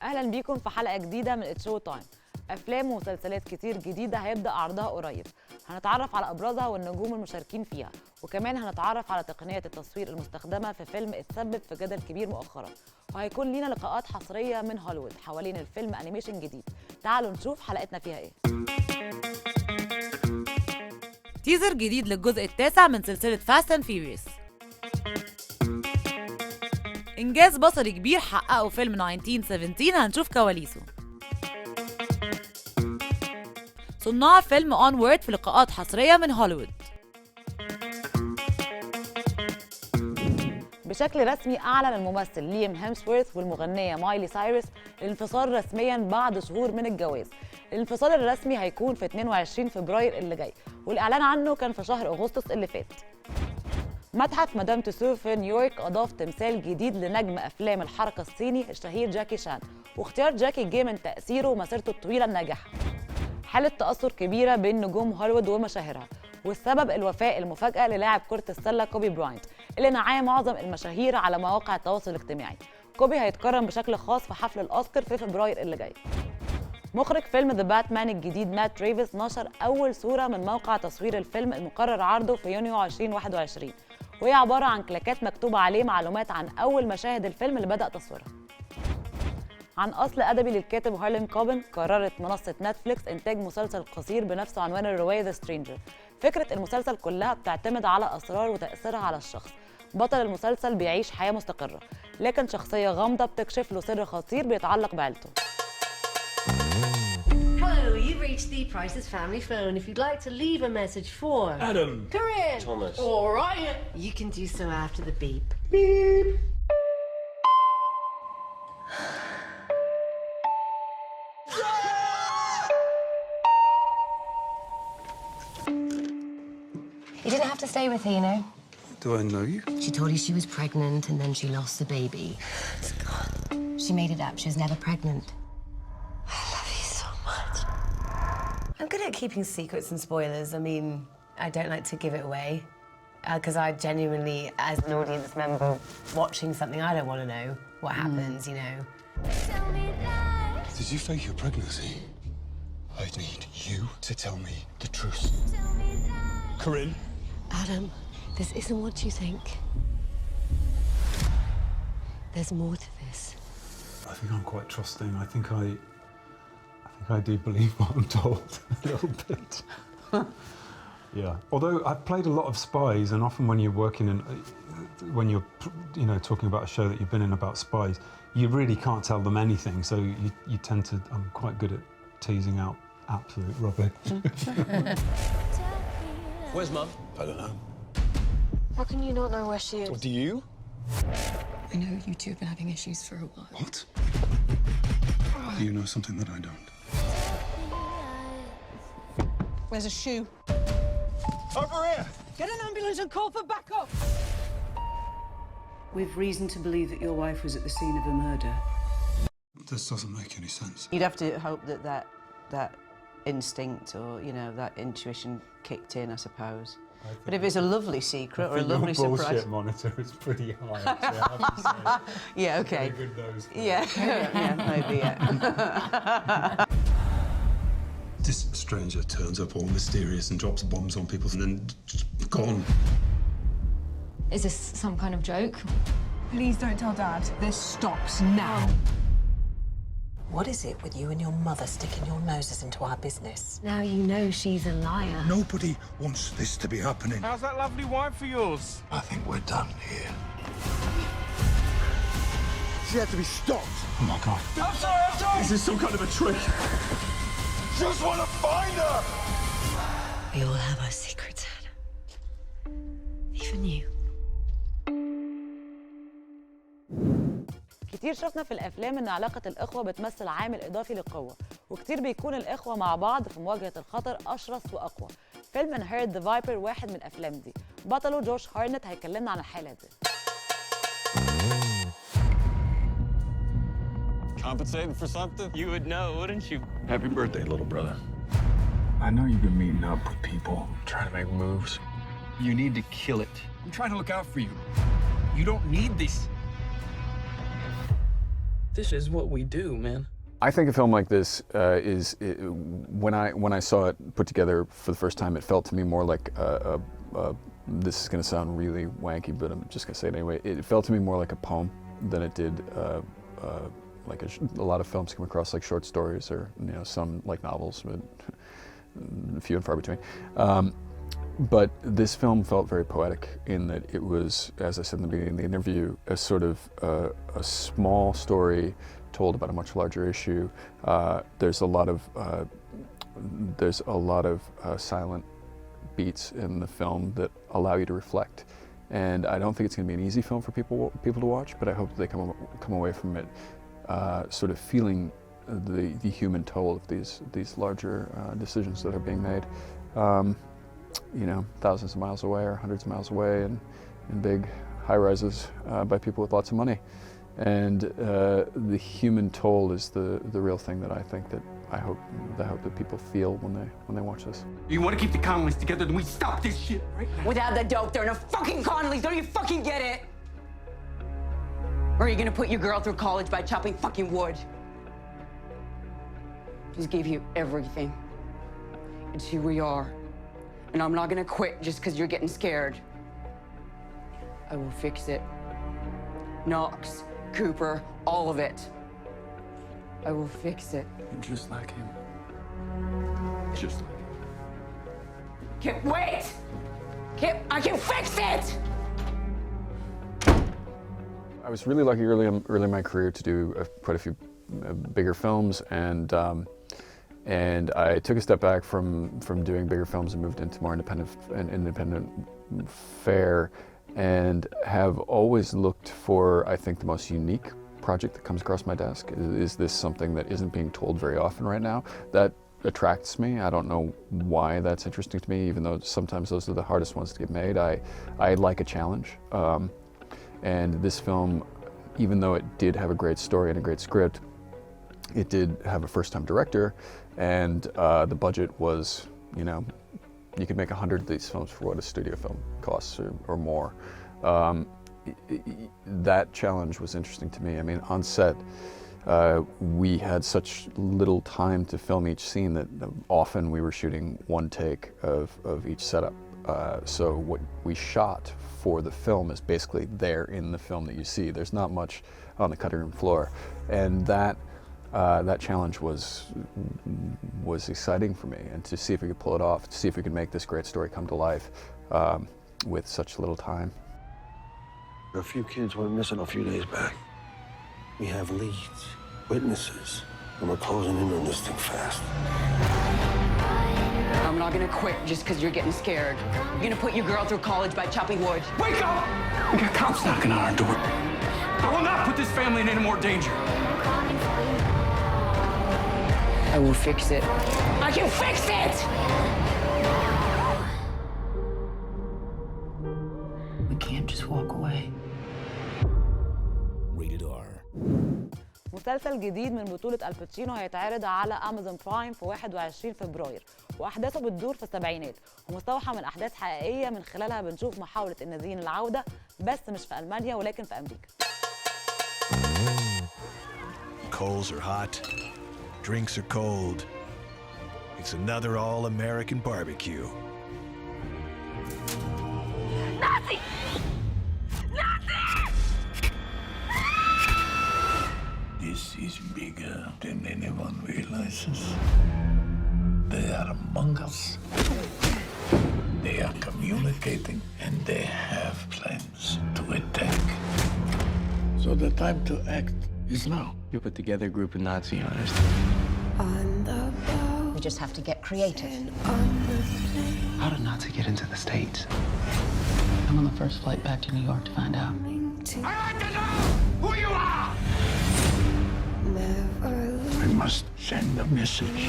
اهلا بيكم في حلقه جديده من شوتایم. افلام ومسلسلات كتير جديده هيبدا عرضها قريب. هنتعرف على ابرزها والنجوم المشاركين فيها، وكمان هنتعرف على تقنيه التصوير المستخدمه في فيلم اتسبب في جدل كبير مؤخرا. وهيكون لينا لقاءات حصريه من هوليوود حوالين الفيلم انيميشن جديد. تعالوا نشوف حلقتنا فيها ايه. تيزر جديد للجزء التاسع من سلسله فاست اند فيوريوس. إنجاز بصري كبير حققه فيلم 1917 هنشوف كواليسه. صناع فيلم أمور في لقاءات حصرية من هوليوود. بشكل رسمي أعلن الممثل ليام هيمسورث والمغنية مايلي سايرس الانفصال رسمياً بعد شهور من الجواز. الانفصال الرسمي هيكون في 22 فبراير اللي جاي، والإعلان عنه كان في شهر أغسطس اللي فات. متحف مدام تسو في نيويورك أضاف تمثال جديد لنجم أفلام الحركة الصيني الشهير جاكي شان، واختيار جاكي جه من تأثيره ومسيرته الطويلة الناجحة. حالة تأثر كبيرة بين نجوم هوليوود ومشاهيرها، والسبب الوفاة المفاجئة للاعب كرة السلة كوبي براينت اللي نعاه معظم المشاهير على مواقع التواصل الاجتماعي. كوبي هيتكرم بشكل خاص في حفل الأوسكار في فبراير اللي جاي. مخرج فيلم ذا باتمان الجديد مات ريفز نشر أول صورة من موقع تصوير الفيلم المقرر عرضه في يونيو 2021، وهي عبارة عن كلاكات مكتوب عليه معلومات عن أول مشاهد الفيلم اللي بدأ تصويرها. عن أصل أدبي للكاتب هارلين كوبن، قررت منصة نتفليكس إنتاج مسلسل قصير بنفس عنوان الرواية ذا سترينجر. فكرة المسلسل كلها بتعتمد على أسرار وتأثيرها على الشخص. بطل المسلسل بيعيش حياة مستقرة، لكن شخصية غامضة بتكشف له سر خطير بيتعلق بعيلته. Hello, you've reached the Price's family phone. If you'd like to leave a message for Adam, Corinne, Thomas, or Ryan, you can do so after the beep. beep. You didn't have to stay with her, you know. Do I know you? She told you she was pregnant and then she lost the baby. She made it up. She was never pregnant. I love you so much. I'm good at keeping secrets and spoilers. I mean, I don't like to give it away. Because I genuinely, as an audience member watching something, I don't want to know what happens, you know. Did you fake your pregnancy? I need you to tell me the truth. Corinne? Adam, this isn't what you think. There's more to this. I think I'm quite trusting. I think I do believe what I'm told a little bit. Yeah. Although I've played a lot of spies, and often when you're working in, when you're, talking about a show that you've been in about spies, you really can't tell them anything. So you tend to. I'm quite good at teasing out absolute rubbish. Where's Mum? I don't know. How can you not know where she is? What do you? I know you two have been having issues for a while. What? You know something that I don't. Where's a shoe? Over here! Get an ambulance and call for backup! We've reason to believe that your wife was at the scene of a murder. This doesn't make any sense. You'd have to hope that instinct or, that intuition kicked in, I suppose. But if it's a lovely secret or a lovely your surprise... bullshit monitor is pretty high, actually, I have to say. Yeah, okay. Very good nose for Yeah, maybe, yeah. This stranger turns up all mysterious and drops bombs on people and then just gone. Is this some kind of joke? Please don't tell Dad. This stops now. What is it with you and your mother sticking your noses into our business? Now you know she's a liar. Nobody wants this to be happening. How's that lovely wife of yours? I think we're done here. She had to be stopped. Oh my God. I'm sorry! Is this some kind of a trick? Just want to find her! We all have our secrets, Adam. Even you. كتير شفنا في الافلام ان علاقه الاخوه بتمثل عامل اضافي للقوه، وكتير بيكون الاخوه مع بعض في مواجهه الخطر اشرس واقوى. فيلم انهيرت ذا فايبر واحد من الافلام دي، بطله جوش هارنت هيكلمنا عن الحاله دي. Compensating for something? You would know, wouldn't you? Happy birthday, little brother. I know you've been meeting up with people, trying to make moves. You need to kill it. I'm trying to look out for you. You don't need this. This is what we do, man. I think a film like this when I saw it put together for the first time, it felt to me more like this is going to sound really wanky, but I'm just going to say it anyway. It felt to me more like a poem than it did like a lot of films come across like short stories or some like novels, but few and far between. But this film felt very poetic in that it was, as I said in the beginning of the interview, a sort of a small story told about a much larger issue. There's a lot of silent beats in the film that allow you to reflect. And I don't think it's going to be an easy film for people to watch, but I hope they come away from it sort of feeling the human toll of these larger decisions that are being made. Thousands of miles away or hundreds of miles away in big high-rises by people with lots of money. And the human toll is the real thing that I think that I hope that people feel when they watch this. You want to keep the Connellys together, then we stop this shit right now. Without the dope, there are no fucking Connellys. Don't you fucking get it? Or are you gonna put your girl through college by chopping fucking wood? She's gave you everything. It's who we are. And I'm not gonna quit just because you're getting scared. I will fix it. Knox, Cooper, all of it. I will fix it. You're just like him. Just like him. Kip, wait! Kip, I can fix it! I was really lucky early in my career to do quite a few bigger films, and I took a step back from doing bigger films and moved into more independent fare, and have always looked for, I think, the most unique project that comes across my desk. Is this something that isn't being told very often right now? That attracts me. I don't know why that's interesting to me, even though sometimes those are the hardest ones to get made. I like a challenge. And this film, even though it did have a great story and a great script, it did have a first-time director, and the budget was, you could make 100 of these films for what a studio film costs or more. That challenge was interesting to me. I mean, on set, we had such little time to film each scene that often we were shooting one take of each setup. So what we shot for the film is basically there in the film that you see. There's not much on the cutting room floor, and that challenge was exciting for me, and to see if we could pull it off, to see if we could make this great story come to life with such little time. A few kids went missing a few days back. We have leads, witnesses, and we're closing in on this thing fast. I'm not gonna quit just because you're getting scared. You're gonna put your girl through college by chopping wood. Wake up! We got cops knocking on our door. I will not put this family in any more danger. I will fix it. I can fix it! We can't just walk away. Rated R. مسلسل جديد من بطولة الباتشينو هيتعرض على أمازون برايم في 21 فبراير، وأحداثه بتدور في السبعينات ومستوحى من أحداث حقيقية من خلالها بنشوف محاولة النازيين العودة، بس مش في ألمانيا ولكن في أمريكا. Coals are hot, drinks are cold. It's another all-American barbecue. Nazi! Nazi! This is bigger than anyone realizes. They are among us. They are communicating and they have plans to attack. So the time to act is now. You put together a group of Nazi hunters. We just have to get creative. How did Nazi get into the States? I'm on the first flight back to New York to find out. I like to know who you are! We must send a message.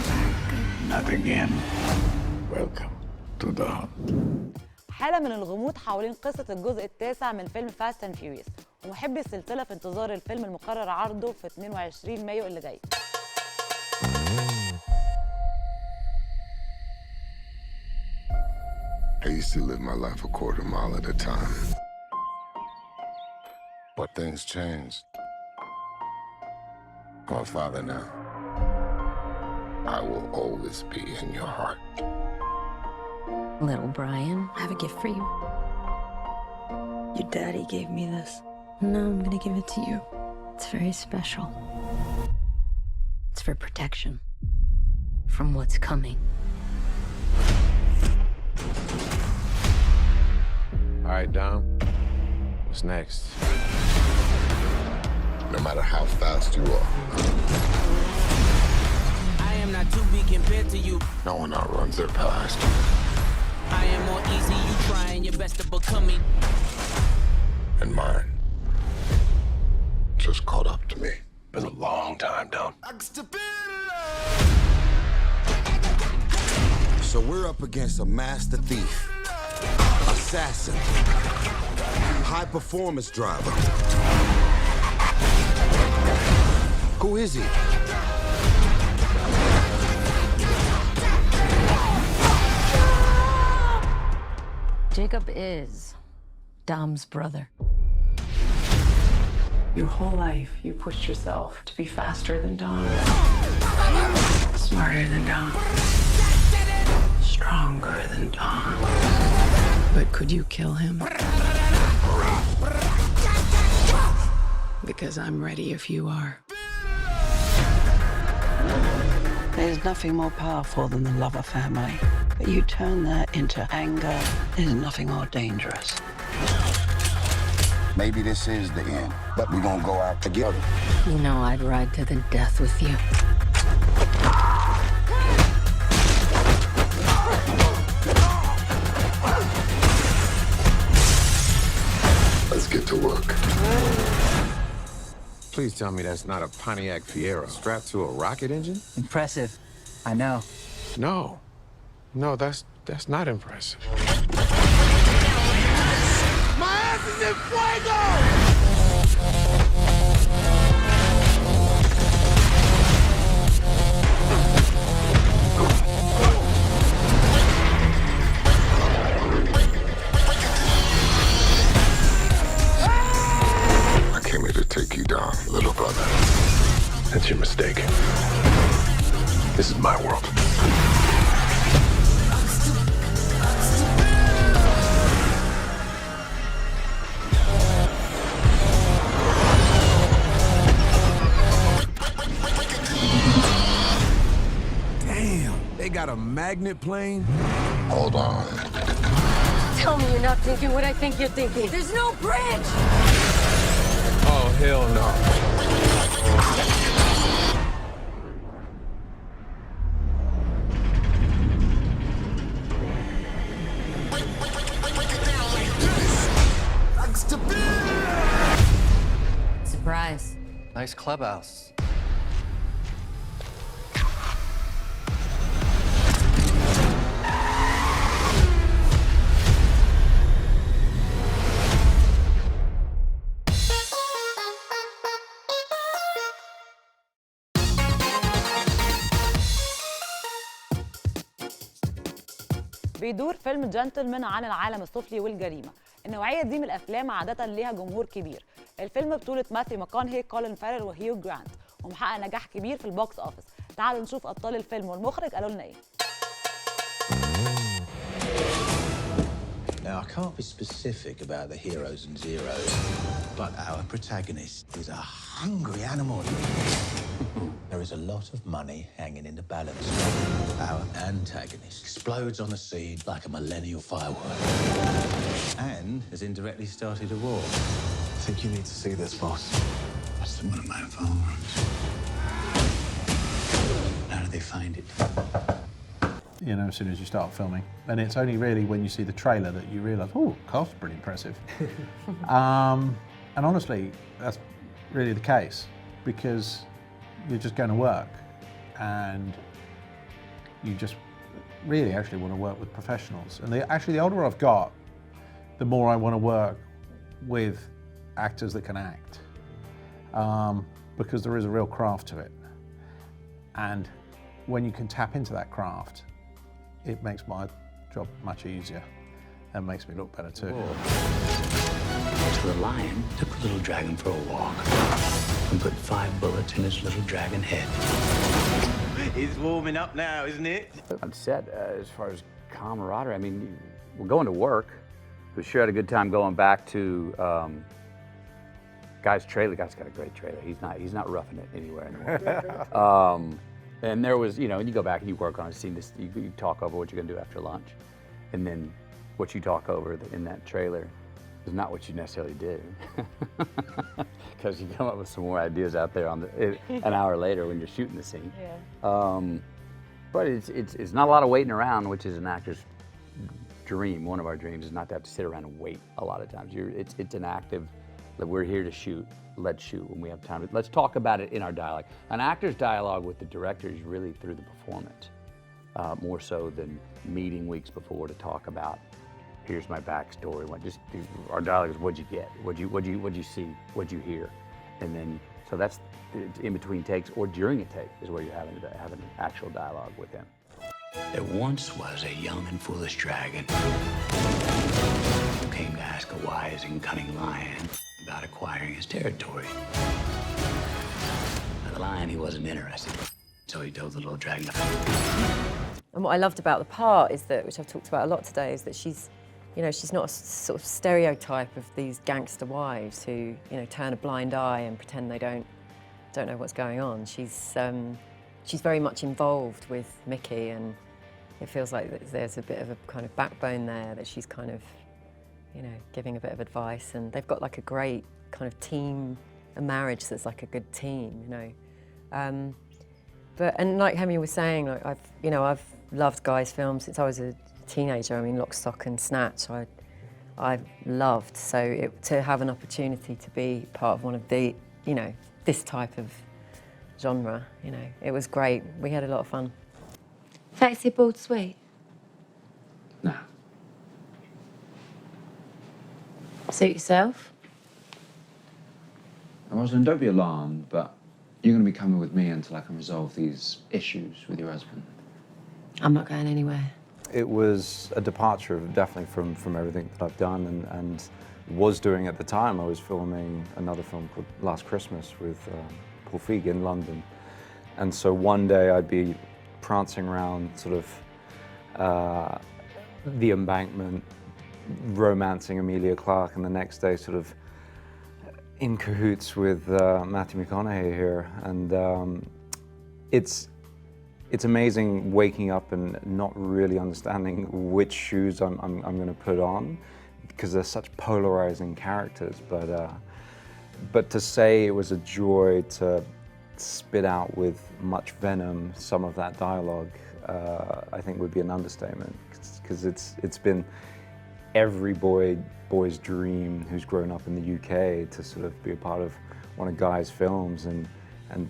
Not again. Welcome to the hunt. حالة من الغموض حوالين قصة الجزء التاسع من فيلم فاست اند فيوريوس، ومحبي السلسلة في انتظار الفيلم المقرر عرضه في 22 مايو اللي جاي. I used to live my life a quarter mile at a time. 'But things changed called father now. I will always be in your heart. Little Brian, I have a gift for you. Your daddy gave me this. No, I'm gonna give it to you. It's very special. It's for protection from what's coming. All right, Dom. What's next? No matter how fast you are. I am not to be compared to you. No one outruns their past. I am more easy, you trying your best to become me. And mine just caught up to me. Been a long time, Dom. So we're up against a master thief, assassin, high-performance driver. Who is he? Jacob is Dom's brother. Your whole life, you pushed yourself to be faster than Dom, smarter than Dom, stronger than Dom. But could you kill him? Because I'm ready if you are. There's nothing more powerful than the love of family. But you turn that into anger, there's nothing more dangerous. Maybe this is the end, but we're gonna go out together. You know I'd ride to the death with you. Let's get to work. Please tell me that's not a Pontiac Fiero strapped to a rocket engine? Impressive. I know. No, that's not impressive. My ass is in fuego! I came here to take you down, little brother. That's your mistake. This is my world. They got a magnet plane? Hold on. Tell me you're not thinking what I think you're thinking. There's no bridge! Oh, hell no. Surprise. Nice clubhouse. بيدور فيلم جنتلمان عن العالم السفلي والجريمة. النوعية دي من الأفلام عادة ليها جمهور كبير. الفيلم بطولة ماثيو ماكونهي، كولين فارل وهيو جرانت، ومحقق نجاح كبير في البوكس أوفيس. تعالوا نشوف أبطال الفيلم والمخرج قالوا لنا إيه. Now, I can't be specific about the heroes and zeros, but our protagonist is a hungry animal. There is a lot of money hanging in the balance. Our antagonist explodes on the scene like a millennial firework and has indirectly started a war. I think you need to see this, boss. What's the one of my phones? How do they find it? You know, as soon as you start filming. And it's only really when you see the trailer that you realise, oh, cast's pretty impressive. And honestly, that's really the case, because you're just going to work and you just really actually want to work with professionals. And actually, the older I've got, the more I want to work with actors that can act, because there is a real craft to it. And when you can tap into that craft, it makes my job much easier and makes me look better too. So the lion took the little dragon for a walk. and put 5 bullets in his little dragon head. It's warming up now, isn't it? On set, as far as camaraderie, I mean, we're going to work. We sure had a good time going back to Guy's trailer. Guy's got a great trailer. He's not roughing it anywhere anymore. And there was, you know, and you go back and you work on a scene. You talk over what you're gonna do after lunch, and then what you talk over in that trailer is not what you necessarily do, because you come up with some more ideas out there on an hour later when you're shooting the scene. Yeah. But it's not a lot of waiting around, which is an actor's dream. One of our dreams is not to have to sit around and wait a lot of times. It's an active, like, we're here to shoot, let's shoot when we have time. Let's talk about it in our dialogue. An actor's dialogue with the director is really through the performance, more so than meeting weeks before to talk about, here's my backstory. Our dialogue is, what'd you get? What'd you see? What'd you hear? And then, so that's in between takes or during a take is where you're having an actual dialogue with them. There once was a young and foolish dragon who came to ask a wise and cunning lion about acquiring his territory. Now, the lion, he wasn't interested, so he told the little dragon. And what I loved about the part is that, which I've talked about a lot today, is that she's, you know, she's not a sort of stereotype of these gangster wives who, you know, turn a blind eye and pretend they don't know what's going on. She's very much involved with Mickey, and it feels like there's a bit of a kind of backbone there, that she's kind of, you know, giving a bit of advice, and they've got like a great kind of team, a marriage that's like a good team, you know. And like Hemi was saying, like I've loved Guy's films since I was a teenager. I mean, Lock, Stock and Snatch, I've loved. So to have an opportunity to be part of one of the, you know, this type of genre, you know, it was great. We had a lot of fun. Fancy a boiled sweet? No. Suit yourself? Rosalind, don't be alarmed, but you're going to be coming with me until I can resolve these issues with your husband. I'm not going anywhere. It was a departure, definitely, from everything that I've done and was doing at the time. I was filming another film called Last Christmas with Paul Feig in London. And so one day I'd be prancing around sort of the Embankment, romancing Emilia Clarke, and the next day sort of in cahoots with Matthew McConaughey here. And it's amazing waking up and not really understanding which shoes I'm going to put on, because they're such polarizing characters. But to say it was a joy to spit out with much venom some of that dialogue, I think would be an understatement, because it's been every boy's dream who's grown up in the UK to sort of be a part of one of Guy's films and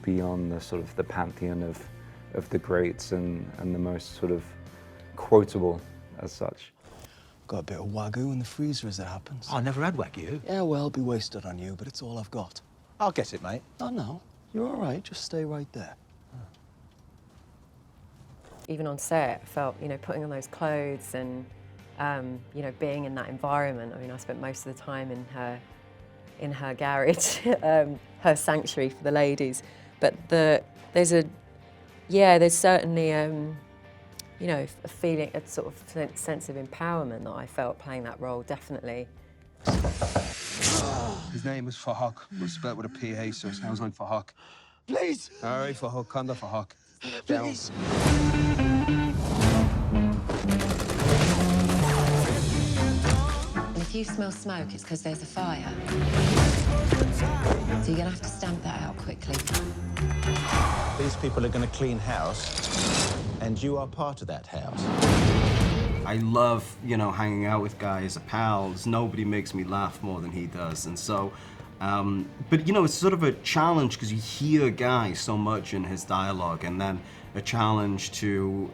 be on the sort of the pantheon of the greats and the most sort of quotable as such. Got a bit of Wagyu in the freezer as it happens. I never had Wagyu. Yeah, well, I'll be wasted on you, but it's all I've got. I'll get it, mate. Oh, no. You're all right. Just stay right there. Even on set, I felt, you know, putting on those clothes and, you know, being in that environment. I mean, I spent most of the time in her garage, her sanctuary for the ladies. But there's certainly, you know, a feeling, a sort of sense of empowerment that I felt playing that role, definitely. His name is Fahak. We're spelled with a PH, so it sounds like Fahak. Please! All right, Fahak, Kanda Fahak. Please! And if you smell smoke, it's because there's a fire. So you're gonna have to stamp that out quickly. These people are going to clean house, and you are part of that house. I love, you know, hanging out with Guy as a pal. Nobody makes me laugh more than he does. And so, but you know, it's sort of a challenge because you hear Guy so much in his dialogue, and then a challenge to,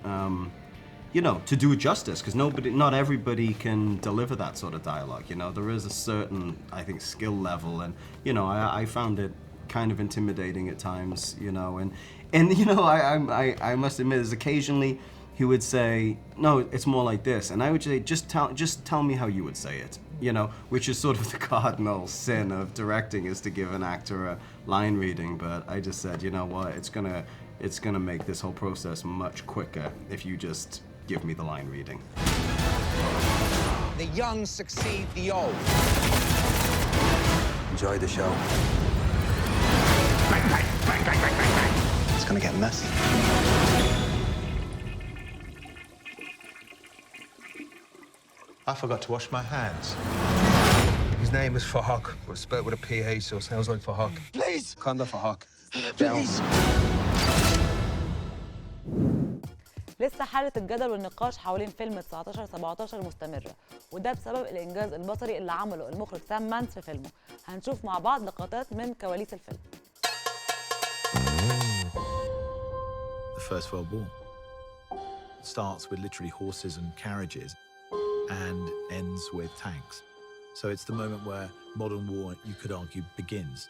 you know, to do it justice, because not everybody can deliver that sort of dialogue. You know, there is a certain, I think, skill level, and you know, I found it kind of intimidating at times. You know, and you know, I must admit, there's occasionally he would say, no, it's more like this. And I would say, just tell me how you would say it, you know, which is sort of the cardinal sin of directing, is to give an actor a line reading. But I just said, you know what, it's gonna make this whole process much quicker if you just give me the line reading. The young succeed the old. Enjoy the show. Bang, bang, bang, bang, bang, bang, bang. It's gonna get messy. I forgot to wash my hands. His name is Fahak, but spelled with a PH, so it sounds like Fahak. Please! Kanda Fahak. Please! لسه حالة الجدل والنقاش حوالين فيلم 1917 مستمرة، وده بسبب الإنجاز البصري اللي عمله المخرج سام مانس في فيلمه. هنشوف مع بعض لقطات من كواليس الفيلم. The First World War starts with literally horses and carriages and ends with tanks. So it's the moment where modern war, you could argue, begins.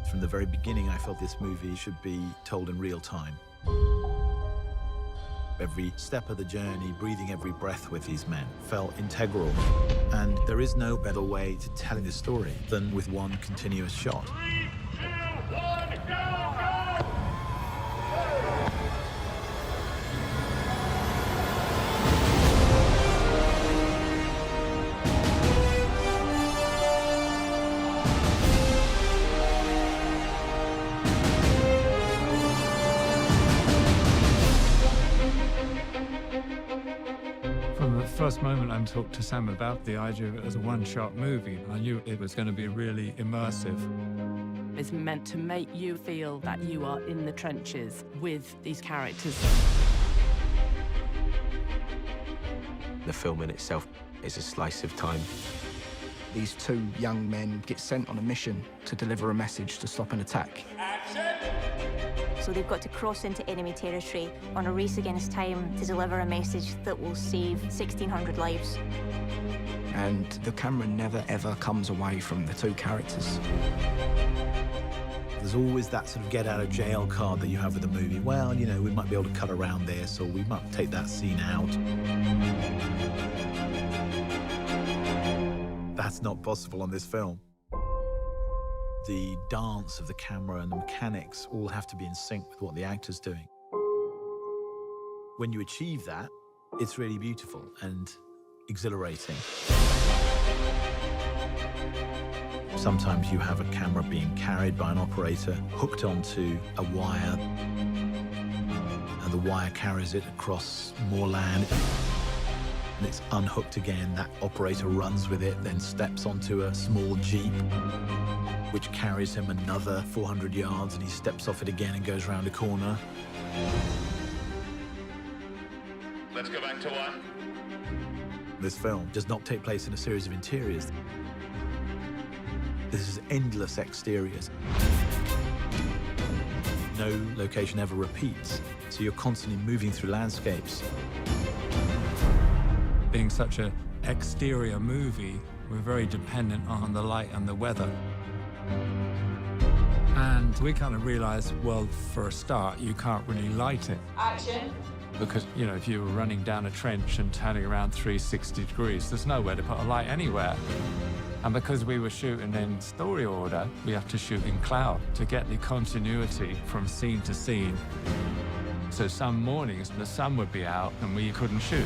From the very beginning, I felt this movie should be told in real time. Every step of the journey, breathing every breath with these men, felt integral. And there is no better way to telling the story than with one continuous shot. 3, 2, 1, go, go! From the first moment I talked to Sam about the idea of it as a one-shot movie, I knew it was going to be really immersive. It's meant to make you feel that you are in the trenches with these characters. The film in itself is a slice of time. These two young men get sent on a mission to deliver a message to stop an attack. So they've got to cross into enemy territory on a race against time to deliver a message that will save 1,600 lives. And the camera never ever comes away from the two characters. There's always that sort of get-out-of-jail card that you have with a movie. Well, you know, we might be able to cut around this, or we might take that scene out. That's not possible on this film. The dance of the camera and the mechanics all have to be in sync with what the actor's doing. When you achieve that, it's really beautiful and exhilarating. Sometimes you have a camera being carried by an operator, hooked onto a wire, and the wire carries it across more land. And it's unhooked again, that operator runs with it, then steps onto a small jeep, which carries him another 400 yards, and he steps off it again and goes around a corner. Let's go back to one. This film does not take place in a series of interiors. This is endless exteriors. No location ever repeats, so you're constantly moving through landscapes. Being such an exterior movie, we're very dependent on the light and the weather. And we kind of realized, well, for a start, you can't really light it. Action. Because, you know, if you were running down a trench and turning around 360 degrees, there's nowhere to put a light anywhere. And because we were shooting in story order, we have to shoot in cloud to get the continuity from scene to scene. So some mornings, the sun would be out and we couldn't shoot.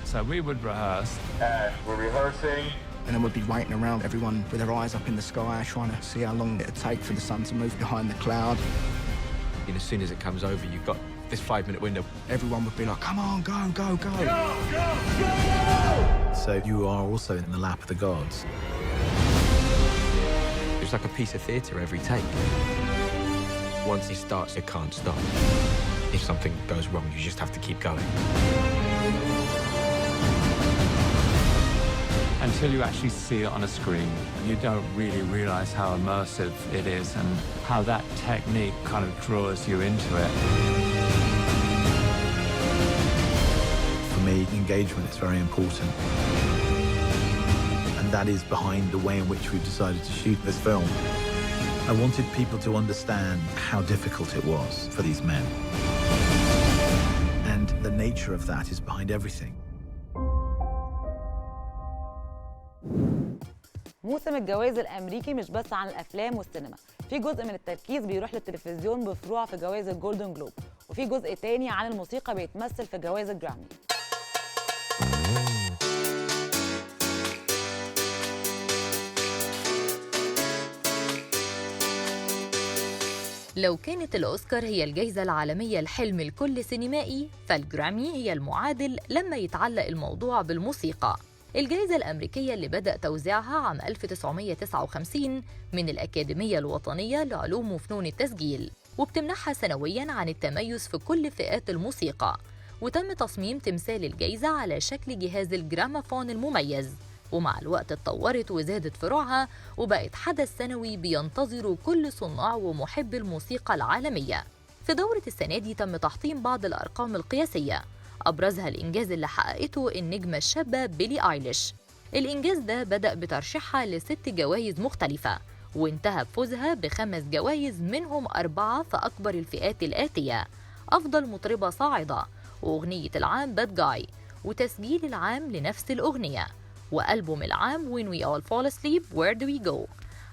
So we would rehearse. And we're rehearsing. And then we'd be waiting around, everyone with their eyes up in the sky, trying to see how long it'd take for the sun to move behind the cloud. And as soon as it comes over, you've got this 5-minute window. Everyone would be like, come on, go, go, go. Go, go, go! So you are also in the lap of the gods. It's like a piece of theatre every take. Once it starts, it can't stop. If something goes wrong, you just have to keep going. Until you actually see it on a screen, you don't really realize how immersive it is and how that technique kind of draws you into it. For me, engagement is very important. And that is behind the way in which we've decided to shoot this film. I wanted people to understand how difficult it was for these men. the nature of that is behind everything. موسم الجوائز الامريكي مش بس عن الافلام والسينما، في جزء من التركيز بيروح للتلفزيون بفروع في جوائز الجولدن جلوب، وفي جزء تاني عن الموسيقى بيتمثل في جوائز الجرامي. لو كانت الأوسكار هي الجائزة العالمية الحلم الكل سينمائي، فالجرامي هي المعادل لما يتعلق الموضوع بالموسيقى. الجائزة الأمريكية اللي بدأ توزيعها عام 1959 من الأكاديمية الوطنية لعلوم وفنون التسجيل، وبتمنحها سنوياً عن التميز في كل فئات الموسيقى. وتم تصميم تمثال الجائزة على شكل جهاز الجرامافون المميز، ومع الوقت اتطورت وزادت فروعها وبقت حدث سنوي بينتظره كل صناع ومحب الموسيقى العالمية. في دورة السنة دي تم تحطيم بعض الأرقام القياسية، أبرزها الإنجاز اللي حققته النجمة الشابة بيلي آيليش. الإنجاز ده بدأ بترشيحها ل6 جوائز مختلفة، وانتهى بفوزها ب5 جوائز منهم 4 في أكبر الفئات الآتية: أفضل مطربة صاعدة، وأغنية العام باد جاي، وتسجيل العام لنفس الأغنية، وألبوم العام When We All Fall Asleep Where Do We Go،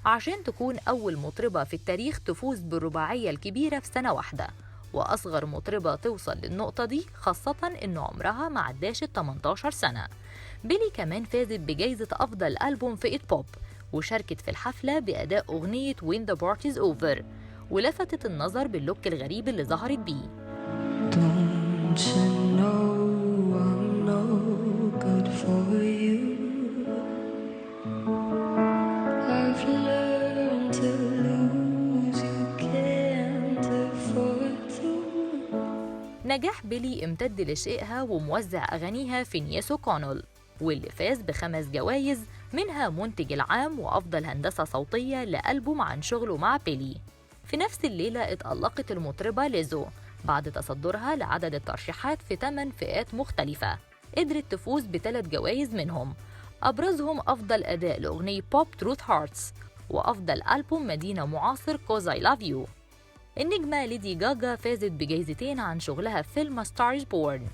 عشان تكون أول مطربة في التاريخ تفوز بالرباعية الكبيرة في سنة واحدة، وأصغر مطربة توصل للنقطة دي، خاصة إن عمرها ما عداش 18 سنة. بيلي كمان فازت بجائزة أفضل ألبوم فئة بوب، وشاركت في الحفلة بأداء أغنية When the Party's Over، ولفتت النظر باللوك الغريب اللي ظهرت بيه. Don't you know I'm no good for you? I've learned to lose, you can't afford to. نجاح بيلي امتد لشقها وموزع أغانيها في نياسو كونول، واللي فاز ب5 جوائز، منها منتج العام وأفضل هندسة صوتية لألبوم عن شغله مع بيلي. في نفس الليلة اتألقت المطربة ليزو بعد تصدرها لعدد الترشيحات في 8 فئات مختلفة، قدرت تفوز ب3 جوائز منهم، أبرزهم أفضل أداء لأغنية بوب تروث هارتس، وأفضل ألبوم مدينة معاصر كوز I Love You. النجمة ليدي جاجا فازت بجائزتين عن شغلها في فيلم ستارز بورن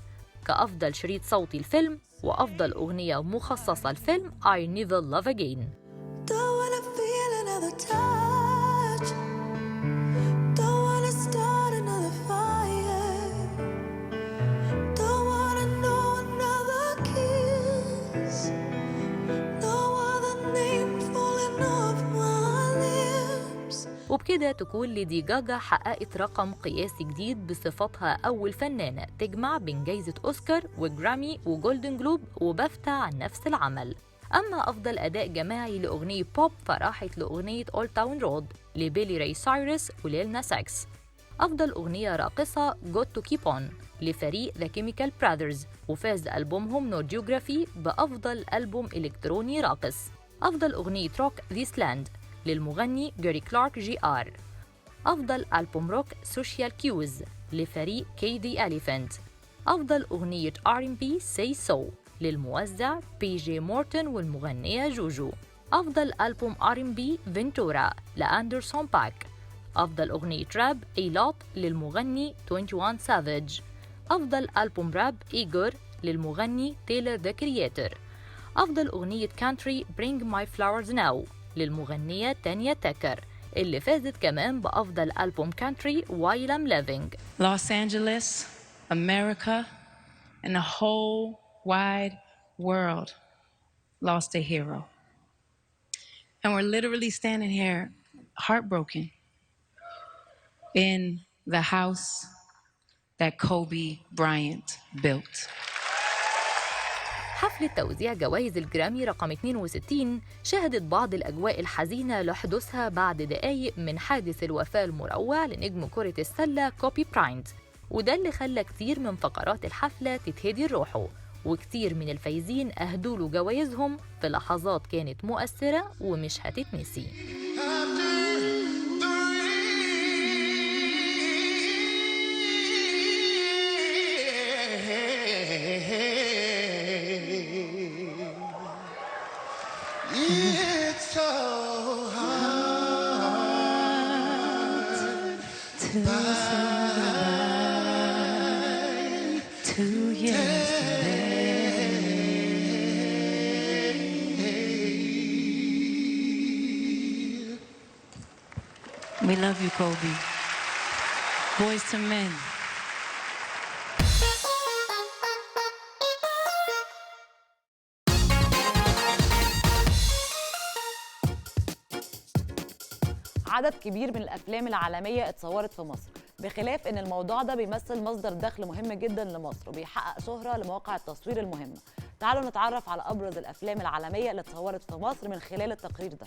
كأفضل شريط صوتي الفيلم، وأفضل أغنية مخصصة الفيلم I Never Love Again. Don't wanna feel another touch. Don't wanna start another fire. Don't wanna know another kiss. No other name falling off my lips. وبكده تكون ليدي جاجا حققت رقم قياسي جديد بصفتها أول فنانة تجمع بين جايزة أوسكار وجرامي وجولدن جلوب وبافتا عن نفس العمل. أما أفضل أداء جماعي لأغنية بوب فراحت لأغنية Old Town Road لبيلي راي سايرس وليل ناس إكس. أفضل أغنية راقصة Got to Keep On لفريق The Chemical Brothers، وفاز ألبومهم No Geography بأفضل ألبوم إلكتروني راقص. أفضل أغنية روك This Land للمغني جاري كلارك جي آر. أفضل ألبوم روك Social Cues لفريق KD Elephant. أفضل أغنية R&B Say So للموزع بي جي مورتن والمغنية جوجو. أفضل ألبوم R&B فينتورا لأندرسون باك. أفضل أغنية راب إيلوت للمغني 21 سافيج. أفضل ألبوم راب إيجور للمغني تايلر ذا كرياتور. أفضل أغنية كانتري Bring My Flowers Now للمغنية تانيا تاكر، اللي فازت كمان بأفضل ألبوم كانتري While I'm Living. Los Angeles, America, and the whole wide world lost a hero. And we're literally standing here heartbroken in the house that Kobe Bryant built. حفلة توزيع جوائز الجرامي رقم 62 شهدت بعض الأجواء الحزينة لحدوثها بعد دقايق من حادث الوفاة المروع لنجم كرة السلة كوبي براينت، وده اللي خلى كتير من فقرات الحفلة تتهدر روحه، وكتير من الفايزين أهدوا له جوائزهم في لحظات كانت مؤثرة ومش هتتنسي. It's so hard to say goodbye to yesterday. We love you, Kobe. Boys to men. عدد كبير من الأفلام العالمية اتصورت في مصر، بخلاف إن الموضوع ده بيمثل مصدر دخل مهم جدا لمصر وبيحقق شهرة لمواقع التصوير المهمة. تعالوا نتعرف على أبرز الأفلام العالمية اللي اتصورت في مصر من خلال التقرير ده.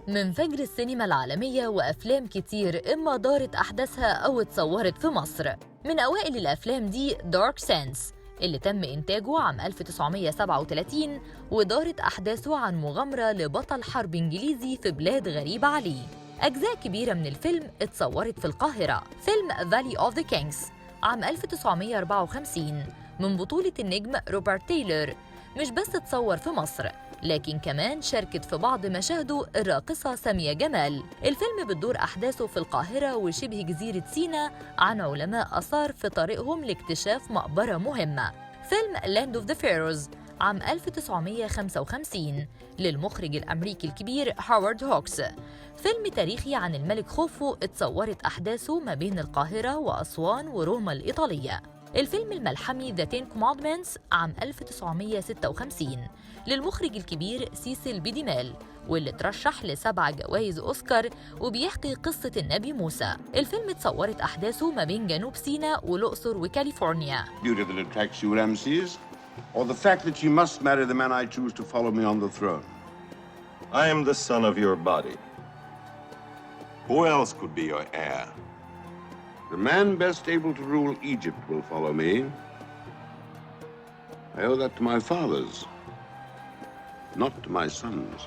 من فجر السينما العالمية وأفلام كتير إما دارت أحداثها أو اتصورت في مصر. من أوائل الأفلام دي دارك سينس اللي تم إنتاجه عام 1937 ودارت أحداثه عن مغامرة لبطل حرب إنجليزي في بلاد غريبة عليه. أجزاء كبيرة من الفيلم اتصورت في القاهرة. فيلم Valley of the Kings عام 1954 من بطولة النجم روبرت تايلور مش بس اتصور في مصر لكن كمان شاركت في بعض مشاهده الراقصة سامية جمال. الفيلم بتدور أحداثه في القاهرة وشبه جزيرة سيناء عن علماء آثار في طريقهم لاكتشاف مقبرة مهمة. فيلم Land of the Pharaohs عام 1955 للمخرج الأمريكي الكبير هوارد هوكس. فيلم تاريخي عن الملك خوفو اتصورت أحداثه ما بين القاهرة وأسوان وروما الإيطالية. الفيلم الملحمي The Ten Commandments عام 1956 للمخرج الكبير سيسيل بيديمال واللي ترشح ل7 جوائز أوسكار وبيحكي قصة النبي موسى. الفيلم اتصورت أحداثه ما بين جنوب سيناء والأقصر وكاليفورنيا. Beauty that attracts you, Ramses, or the fact that you must marry the man I choose to follow me on the throne? I am the son of your body. Who else could be your heir? The man best able to rule Egypt will follow me. I owe that to my fathers, not to my sons.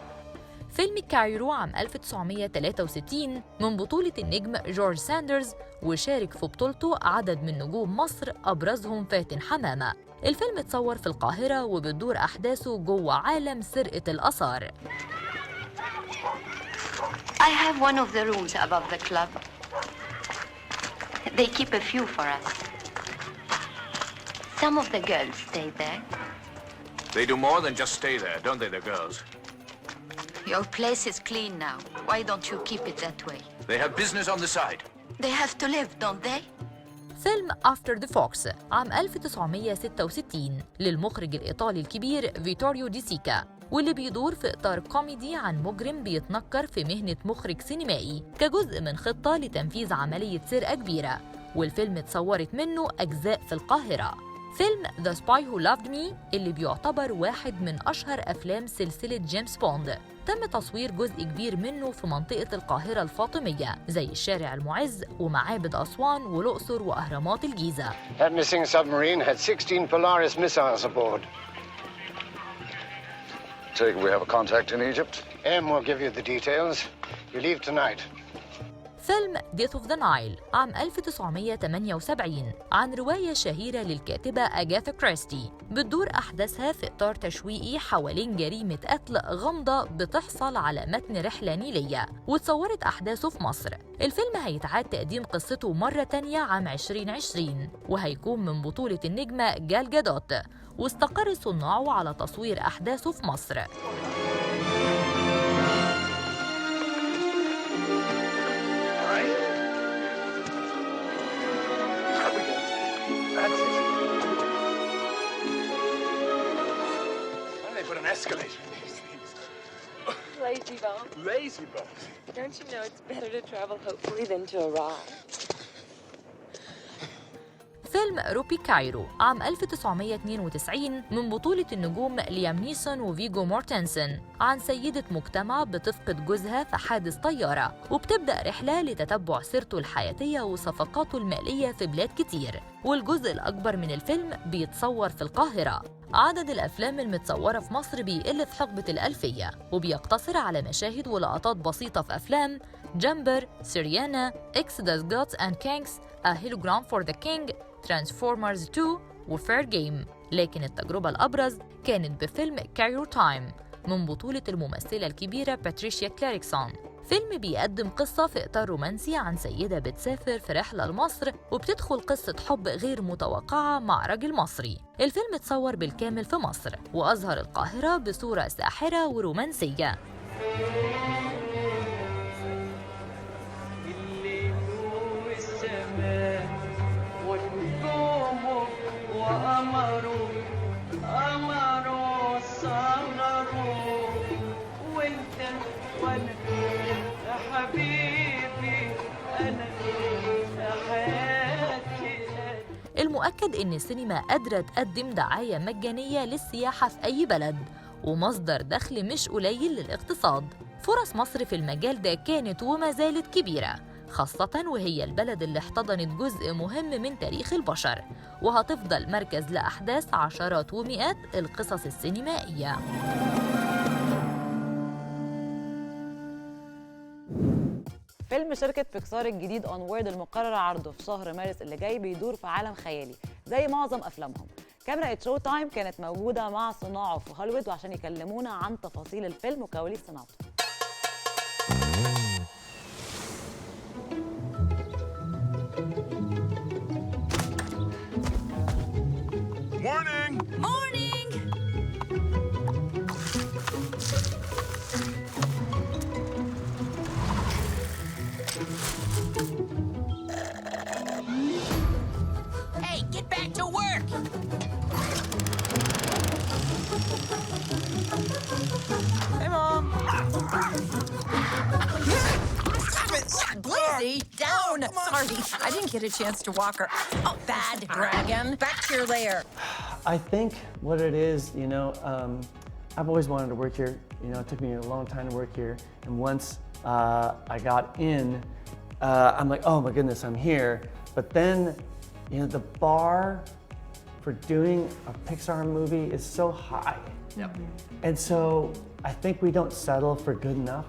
فيلم كايرو عام 1963 من بطولة النجم جورج ساندرز وشارك في بطولته عدد من نجوم مصر أبرزهم فاتن حمامة. الفيلم اتصور في القاهرة وبتدور أحداثه جوه عالم سرقة الآثار. I have one of the rooms above the club. They keep a few for us. Some of the girls stay there. They do more than just stay there, don't they, the girls? Your place is clean now. Why don't you keep it that way? They have business on the side. They have to live, don't they? فيلم After the Fox عام 1966 للمخرج الإيطالي الكبير فيتوريو دي سيكا واللي بيدور في إطار كوميدي عن مجرم بيتنكر في مهنة مخرج سينمائي كجزء من خطة لتنفيذ عملية سرقة كبيرة، والفيلم اتصورت منه أجزاء في القاهرة. فيلم The Spy Who Loved Me اللي بيعتبر واحد من أشهر أفلام سلسلة جيمس بوند تم تصوير جزء كبير منه في منطقة القاهرة الفاطمية زي الشارع المعز ومعابد أسوان والأقصر وأهرامات الجيزة. That missing submarine had 16 Polaris missiles aboard. Take it we have a contact in Egypt? M will give you the details. You leave tonight. فيلم Death of the Nile عام 1978 عن رواية شهيرة للكاتبة أغاثا كريستي بتدور أحداثها في إطار تشويقي حوالين جريمة قتل غامضة بتحصل على متن رحلة نيلية واتصورت أحداثه في مصر. الفيلم هيتعاد تقديم قصته مرة تانية عام 2020 وهيكون من بطولة النجمة جال جادوت واستقر صناعه على تصوير أحداثه في مصر. Escalator in these things. Lazy bum. Lazy bums. Don't you know it's better to travel hopefully than to arrive? فيلم روبي كايرو عام 1992 من بطولة النجوم ليام نيسون وفيجو مورتنسن عن سيدة مجتمع بتفقد جوزها في حادث طيارة وبتبدأ رحلة لتتبع سيرته الحياتية وصفقاته المالية في بلاد كتير، والجزء الأكبر من الفيلم بيتصور في القاهرة. عدد الأفلام المتصورة في مصر بيقل في حقبة الألفية وبيقتصر على مشاهد ولقطات بسيطة في أفلام جامبر، سيريانا، إكسودس جودز أند كينجز، A Hologram for the King، ترانسفورمرز 2 وفير جيم. لكن التجربة الأبرز كانت بفيلم شوتایم من بطولة الممثلة الكبيرة باتريشيا كلاركسون. فيلم بيقدم قصة في إطار رومانسي عن سيدة بتسافر في رحلة لمصر وبتدخل قصة حب غير متوقعة مع رجل مصري. الفيلم اتصور بالكامل في مصر وأظهر القاهرة بصورة ساحرة ورومانسية. المؤكد إن السينما قادرة تقدم دعاية مجانية للسياحة في أي بلد ومصدر دخل مش قليل للاقتصاد. فرص مصر في المجال ده كانت وما زالت كبيرة، خاصة وهي البلد اللي احتضنت جزء مهم من تاريخ البشر وهتفضل مركز لأحداث عشرات ومئات القصص السينمائية. فيلم شركة بيكسار الجديد أمور المقرر عرضه في شهر مارس اللي جاي بيدور في عالم خيالي زي معظم أفلامهم. كاميرا شوتایم كانت موجودة مع صناعه في هوليوود وعشان يكلمونا عن تفاصيل الفيلم وكواليس صناعته. Morning! Morning! Hey, get back to work! Hey, Mom! Stop it! Blizzy, down! Sorry, I didn't get a chance to walk her. Oh, bad dragon! Back to your lair. I think what it is, you know, I've always wanted to work here. You know, it took me a long time to work here. And once I got in, I'm like, oh my goodness, I'm here. But then, you know, the bar for doing a Pixar movie is so high. Yep. And so I think we don't settle for good enough.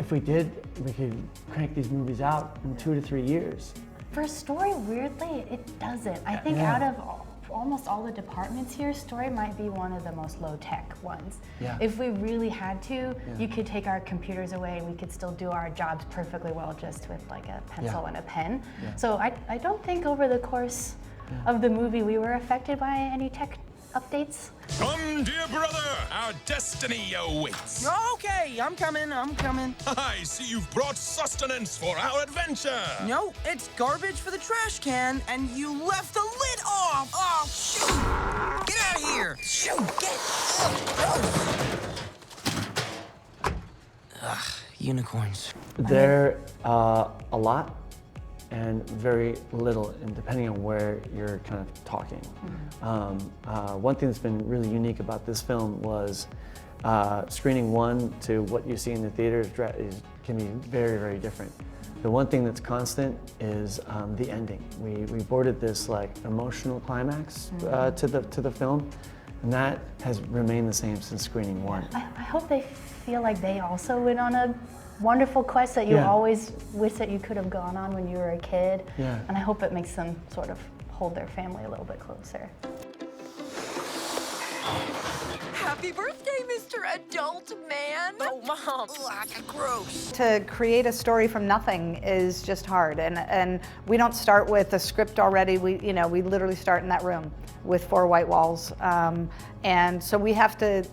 If we did, we could crank these movies out in 2 to 3 years. For story, weirdly, it doesn't. I think out of almost all the departments here, story might be one of the most low-tech ones. Yeah. If we really had to, you could take our computers away and we could still do our jobs perfectly well just with like a pencil and a pen. So I don't think over the course of the movie we were affected by any tech updates. Come, dear brother, our destiny awaits. Okay, I'm coming. I see you've brought sustenance for our adventure. No, it's garbage for the trash can, and you left the lid off! Oh, shoot! Get out of here! Shoot, get out! Ugh, unicorns. They're a lot and very little, and depending on where you're kind of talking. One thing that's been really unique about this film was screening one to what you see in the theaters can be very, very different. The one thing that's constant is the ending. We boarded this like emotional climax to the film, and that has remained the same since screening one. I hope they feel like they also went on a wonderful quest that you always wish that you could have gone on when you were a kid. And I hope it makes them sort of hold their family a little bit closer. Happy birthday, Mr. Adult Man! Oh, Mom! Ugh, gross. To create a story from nothing is just hard, and we don't start with a script already. We literally start in that room with 4 white walls, and so we have to,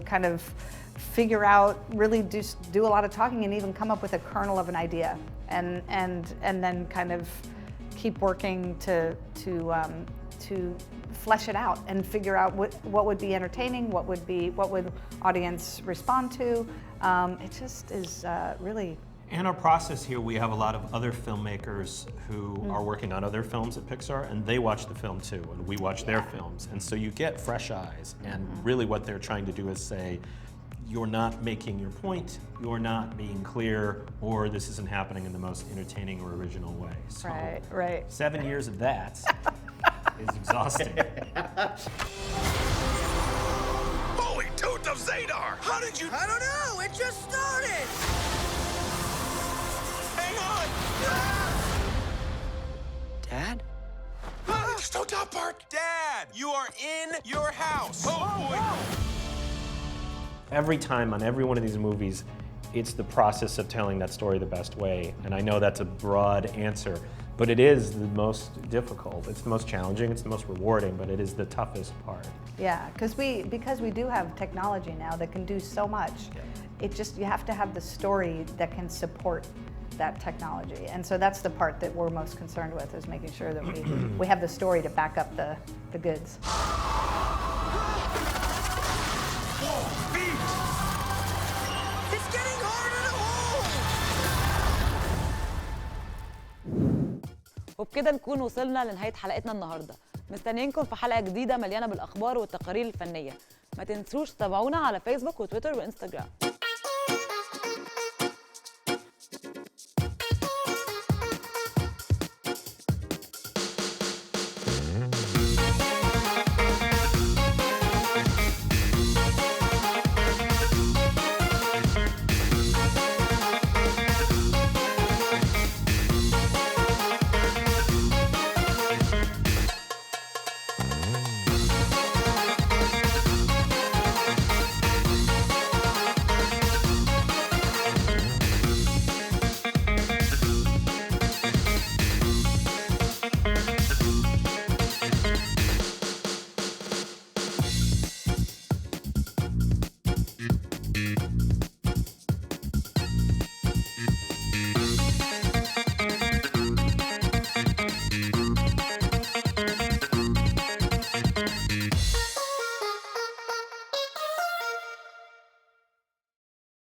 kind of figure out, really do a lot of talking and even come up with a kernel of an idea, and then kind of keep working to flesh it out and figure out what would be entertaining, what would audience respond to. It just is really. In our process here, we have a lot of other filmmakers who are working on other films at Pixar, and they watch the film too, and we watch their films. And so you get fresh eyes, and really what they're trying to do is say, you're not making your point, you're not being clear, or this isn't happening in the most entertaining or original way. So right. 7 years of that is exhausting. Holy toot of Zadar! How did you... I don't know, it just started! Hang on! Dad? Watch the top part. Dad, you are in your house. Oh boy. Every time on every one of these movies, it's the process of telling that story the best way. And I know that's a broad answer, but it is the most difficult. It's the most challenging, it's the most rewarding, but it is the toughest part. Yeah, because we do have technology now that can do so much. It just, you have to have the story that can support that technology. And so that's the part that we're most concerned with, is making sure that we have the story to back up the goods. It's getting harder to hold. وبكده نكون وصلنا لنهاية حلقتنا النهاردة. مستنيينكم في حلقة جديدة مليانة بالأخبار والتقارير الفنية. ما تنسوش تتابعونا على فيسبوك وتويتر وإنستجرام.